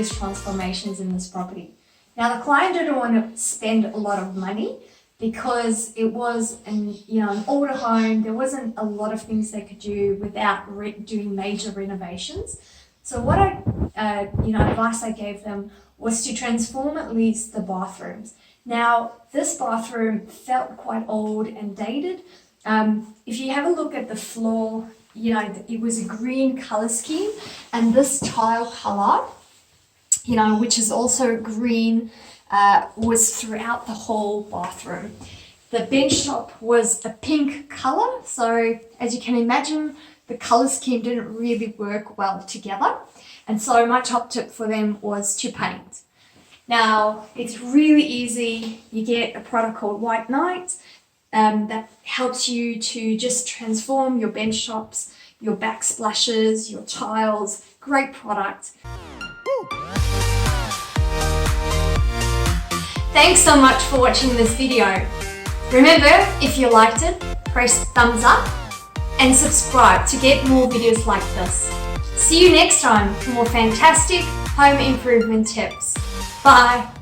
biggest transformations in this property. Now, the client didn't want to spend a lot of money because it was an older home. There wasn't a lot of things they could do without doing major renovations. So what advice I gave them was to transform at least the bathrooms. Now, this bathroom felt quite old and dated. If you have a look at the floor, it was a green color scheme, and this tile color, which is also green, was throughout the whole bathroom. The bench top was a pink color, so as you can imagine, the color scheme didn't really work well together. And so my top tip for them was to paint. Now, it's really easy. You get a product called White Knight that helps you to just transform your bench tops, your backsplashes, your tiles. Great product. Thanks so much for watching this video. Remember, if you liked it, press thumbs up and subscribe to get more videos like this. See you next time for more fantastic home improvement tips. Bye.